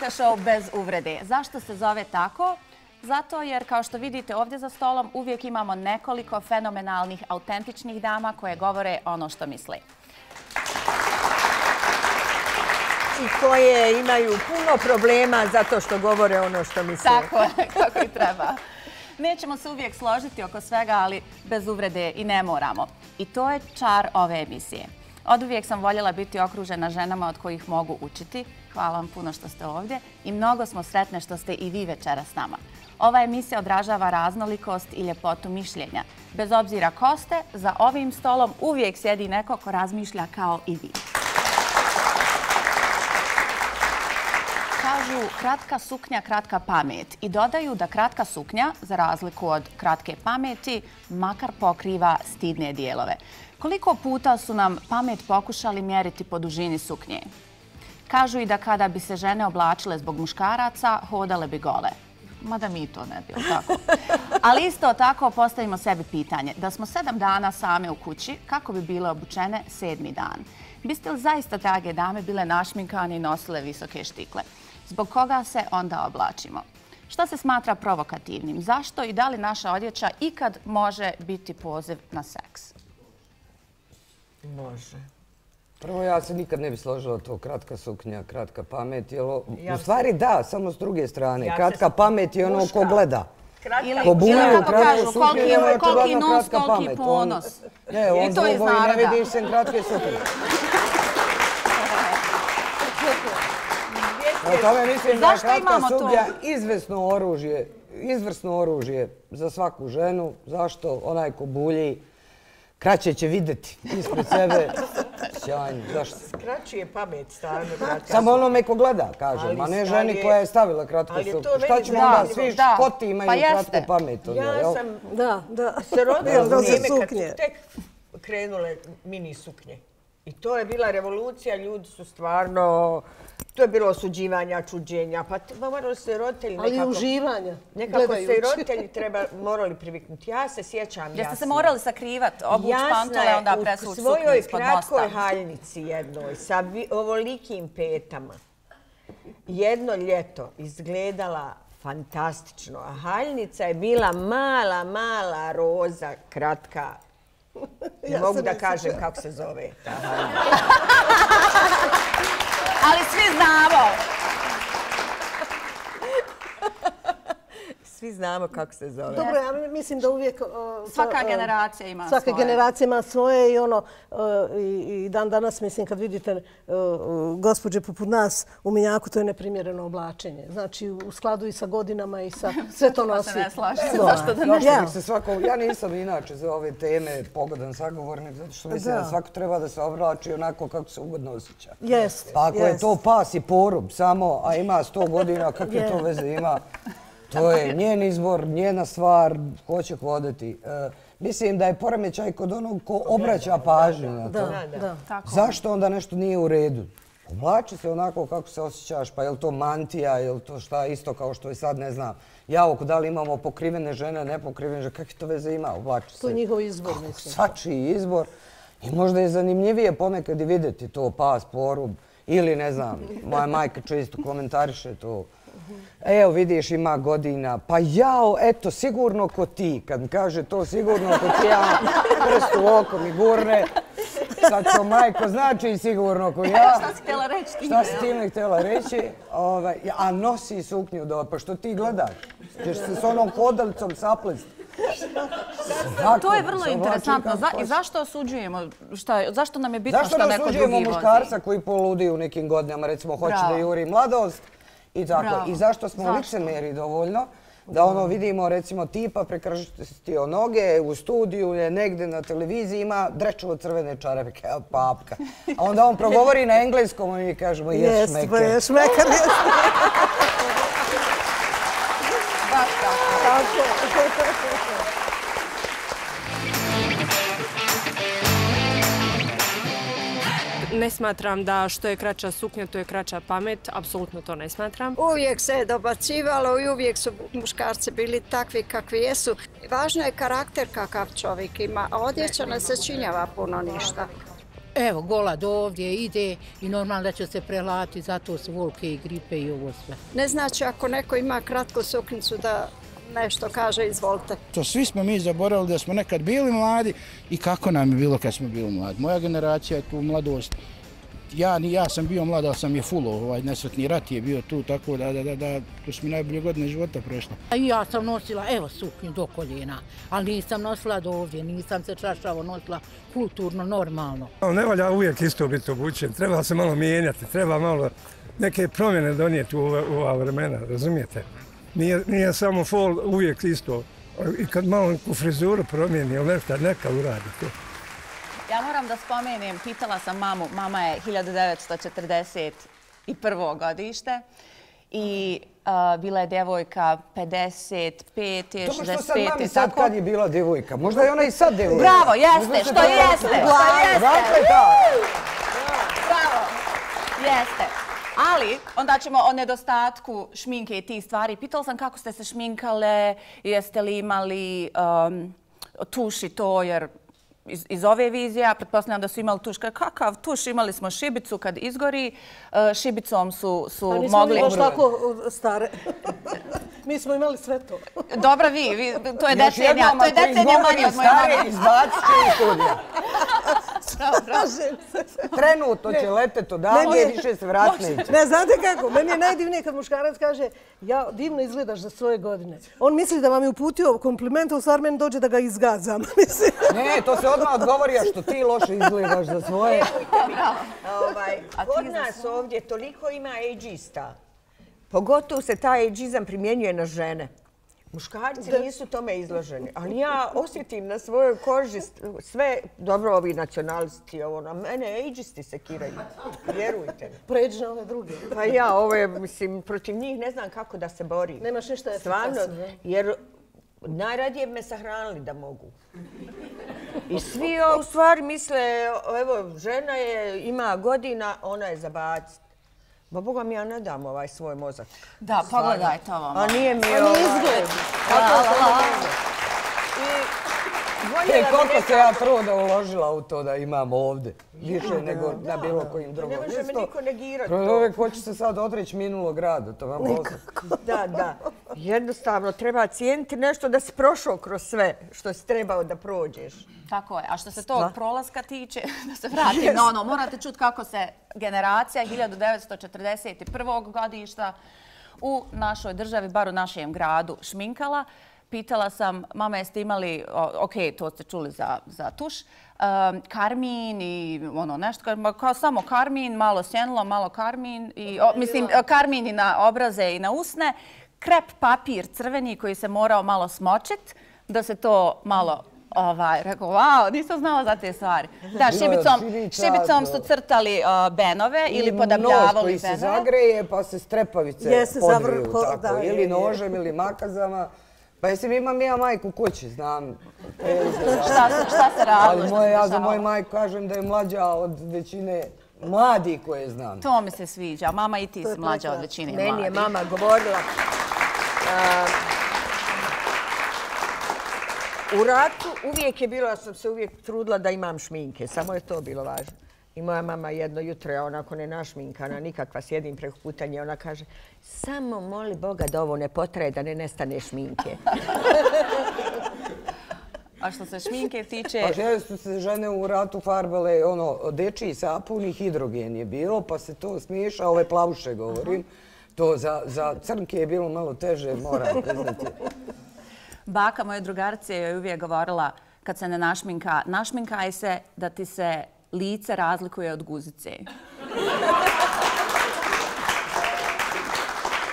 show bez uvrede. Zašto se zove tako? Zato jer, kao što vidite ovdje za stolom, uvijek imamo nekoliko fenomenalnih, autentičnih dama koje govore ono što misle. I koje imaju puno problema zato što govore ono što misle. Tako je, kako i treba. Nećemo se uvijek složiti oko svega, ali bez uvrede i ne moramo. I to je čar ove emisije. Oduvijek sam voljela biti okružena ženama od kojih mogu učiti. Hvala vam puno što ste ovdje i mnogo smo sretne što ste i vi večeras s nama. Ova emisija odražava raznolikost i ljepotu mišljenja. Bez obzira ko ste, za ovim stolom uvijek sjedi neko ko razmišlja kao i vi. Kažu kratka suknja, kratka pamet i dodaju da kratka suknja, za razliku od kratke pameti, makar pokriva stidne dijelove. Koliko puta su nam pamet pokušali mjeriti po dužini suknje? Kažu i da kada bi se žene oblačile zbog muškaraca, hodale bi gole. Mada mi to ne bi, tako. Ali isto tako postavimo sebi pitanje. Da smo 7 dana same u kući, kako bi bile obučene 7. dan? Biste li zaista, drage dame, bile našminkane i nosile visoke štikle? Zbog koga se onda oblačimo? Šta se smatra provokativnim? Zašto i da li naša odjeća ikad može biti poziv na seks? Može. Prvo, ja se nikad ne bi složila to kratka suknja, kratka pamet. U stvari da, samo s druge strane. Kratka pamet je ono ko gleda. Ko bulju, kratku suknju, koliki nos, koliki ponos. Ne, on drugo i ne vidiš sem kratke suknje. O tome mislim da je kratka suknja izvrsno oružje za svaku ženu. Zašto? Onaj ko bulji kraće će vidjeti ispred sebe. Sjajno, zašto? Skraćuje pamet stvarno. Samo onome ko gleda, kažem, a ne ženi koja je stavila kratku suknju. Šta ćemo onda? Svi škoti imaju kratku pamet. Ja sam se rodila u vrijeme kad su tek krenule mini suknje. I to je bila revolucija, ljudi su stvarno... To je bilo osuđivanja, čuđenja, pa morali se roditelji nekako... Ali i uživanja. Nekako se i roditelji morali priviknuti. Ja se sjećam jasno. Jeste se morali sakrivati, obuć pantole, onda presuć suknju ispod mosta? U svojoj kratkoj haljnici jednoj, sa ovolikim petama, jedno ljeto izgledala fantastično. A haljnica je bila mala roza, kratka. Ne mogu da kažem kako se zove ta haljnica. Ali svi znamo. Svi znamo kako se zove. Dobro, ja mislim da uvijek... Svaka generacija ima svoje. Svaka generacija ima svoje i ono, i dan danas, mislim, kad vidite gospođe poput nas u minjaku, to je neprimjereno oblačenje. Znači, u skladu i sa godinama i sa... Sve to nosi. Se ne slažem. Zašto da ne? Ja nisam inače za ove teme pogodan sagovornik, zato što mislim da svako treba da se oblači onako kako se ugodno osjeća. Jeste. Pa ako je to pas i porub samo, a ima 100 godina, kakve to veze ima? To je njen izbor, njena stvar, ko će hodati. Mislim da je poremećaj kod onog ko obraća pažnju na to. Zašto onda nešto nije u redu? Oblači se onako kako se osjećaš, pa je li to mantija, je li to šta isto kao što je sad, ne znam. Jauko, da li imamo pokrivene žene, nepokrivene žene, kakve to veze ima? Oblači se. To je njihov izbor, mislim. Svačiji izbor. I možda je zanimljivije ponekad i vidjeti to pas, porub ili ne znam, moja majka često komentariše to. Evo vidiš ima godina, pa jao, eto, sigurno ko ti. Kad mi kaže to sigurno ko ti, ja prst u oko mi gurne. Sad to majko znači sigurno ko ja. Šta si htjela reći time? Šta si time htjela reći? A nosi suknju dobro, pa što ti gledaš? Ćeš se s onom hodalicom saplesti. To je vrlo interesantno. I zašto osuđujemo? Zašto nam je bitno što neko drugi vozi? Zašto ne osuđujemo muškarca koji poludi u nekim godinama, recimo hoće da juri mladost? I zašto smo licemeri dovoljno da ono vidimo recimo tipa prekrstio noge u studiju ili negdje na televiziji ima drečuvo crvene čarape, kao papka. A onda on progovori na engleskom i mi kažemo jes šmeker. Jes šmeker, jes. Baš tako. Ne smatram da što je kraća suknja, to je kraća pamet. Apsolutno to ne smatram. Uvijek se je dobacivalo i uvijek su muškarci bili takvi kakvi jesu. Važno je karakter kakav čovjek ima, a odjeća ne sačinjava puno ništa. Evo, golad ovdje ide i normalno da će se prelati, zato su volke i gripe i ovo sve. Ne znači ako neko ima kratku suknicu da nešto kaže, izvolite. Svi smo mi zaboravili da smo nekad bili mladi i kako nam je bilo kad smo bili mladi. Moja generacija je tu mladost. Ja sam bio mlad, ali sam je fulo, nesretni rat je bio tu, tako da tu su mi najbolje godine života prošle. I ja sam nosila, evo, suknju do koljena, ali nisam nosila do ovdje, nisam se čašavo nosila kulturno, normalno. Ne valja uvijek isto biti obučen, treba se malo mijenjati, treba malo neke promjene donijeti u ova vremena, razumijete? Nije samo fol uvijek isto, i kad malo u frizuru promijeni ili nešto, neka uradi to. Ja moram da spomenem, pitala sam mamu, mama je 1941. godište i bila je djevojka 55. 65. To što sad mami sad kad je bila djevojka, možda je ona i sad djevojka. Bravo, jeste, što jeste. Dakle, da. Bravo, jeste. Ali, onda ćemo o nedostatku šminke i tih stvari. Pitala sam kako ste se šminkale, jeste li imali tuš i to, jer iz ove vizije, ja pretpostavljam da su imali tuš. Kakav tuš? Imali smo šibicu kad izgori. Šibicom su mogli... Nismo mi baš tako stare. Mi smo imali sve to. Dobro, vi, to je decenija manje od moje mame. Izbacit će i studija. Trenutno će leteti odavde i više se vrat neće. Ne, znate kako? Meni je najdivnije kad muškarac kaže ja divno izgledaš za svoje godine. On misli da vam je uputio kompliment, u stvar meni dođe da ga izgazam. Ne, to se odmah odgovori, a što ti loše izgledaš za svoje. Kod nas ovdje toliko ima ageista. Pogotovo se taj ageizam primjenjuje na žene. Muškarci nisu tome izloženi, ali ja osjetim na svojoj koži sve, dobro, ovi nacionalisti, na mene ageisti sekiraju, vjerujte. Pređi na ove druge. Pa ja, ove, mislim, protiv njih ne znam kako da se borim. Nemaš ništa efikasno. Jer najradije me sahranili da mogu. I svi u stvari misle, evo, žena ima godina, ona je za bacit. Ba Boga mi ja ne dam ovaj svoj mozak. Da, pogledajte ovo. A nije mi izgled. Koliko se ja truda uložila u to da imam ovdje. Više nego na bilo kojim drugom mjestu. Ne može me niko negirati to. Uvijek hoće se sad odreći minulog rada, to vam poznam. Da. Jednostavno treba cijeniti nešto da si prošao kroz sve što si trebao da prođeš. Tako je. A što se tog prolaska tiče, da se vratim na ono, morate čuti kako se generacija 1941. godišta u našoj državi, bar u našem gradu, šminkala. Pitala sam, mama, jeste imali, ok, to ste čuli za tuš, karmin i ono nešto, kao samo karmin, malo sjenilo, malo karmin, mislim, karmin i na obraze i na usne, krep papir crveni koji se morao malo smočit, da se to malo, rekao, wow, nisam znala za te stvari. Da, šibicom su crtali benove ili podabljavali benove. Nož koji se zagreje pa se strepavice podriju tako, ili nožem ili makazama. Pa jesim imam ja majku kući, znam. Šta se radi? Ali ja za moju majku kažem da je mlađa od većine mladih koje znam. To mi se sviđa. Mama i ti si mlađa od većine mladih. Meni je mama govorila. U ratu uvijek je bilo, ja sam se uvijek trudila da imam šminke. Samo je to bilo važno. I moja mama jedno jutro, ja onako ne našminkana, nikakva, sjedim preko puta nje, ona kaže samo moli Boga da ovo ne potraje, da ne nestane šminke. A što se šminke tiče... Pa žele su se žene u ratu farbale, dečiji sapun i hidrogen je bilo, pa se to smiješa, ove plavuše govorim. To za crnke je bilo malo teže, moram priznati. Baka moje drugarice je uvijek govorila, kad se ne našminka, našminkaj se da ti se lice razlikuje od guzice.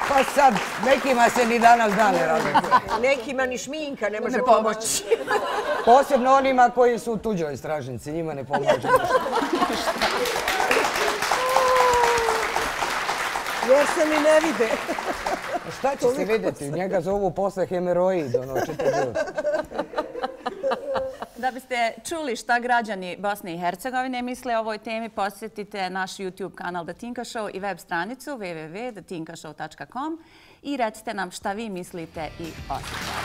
Pa sad, nekima se ni danas dan ne razlikuje. Nekima ni šminka ne može pomoći. Posebno onima koji su u tuđoj stražnici, njima ne pomoći ništa. Jer se mi ne vide. Šta će se vidjeti? Njega zovu posle hemeroid, čite život. Da biste čuli šta građani Bosne i Hercegovine misle o ovoj temi, posjetite naš YouTube kanal The Tinka Show i web stranicu www.thetinkashow.com i recite nam šta vi mislite i osjećate.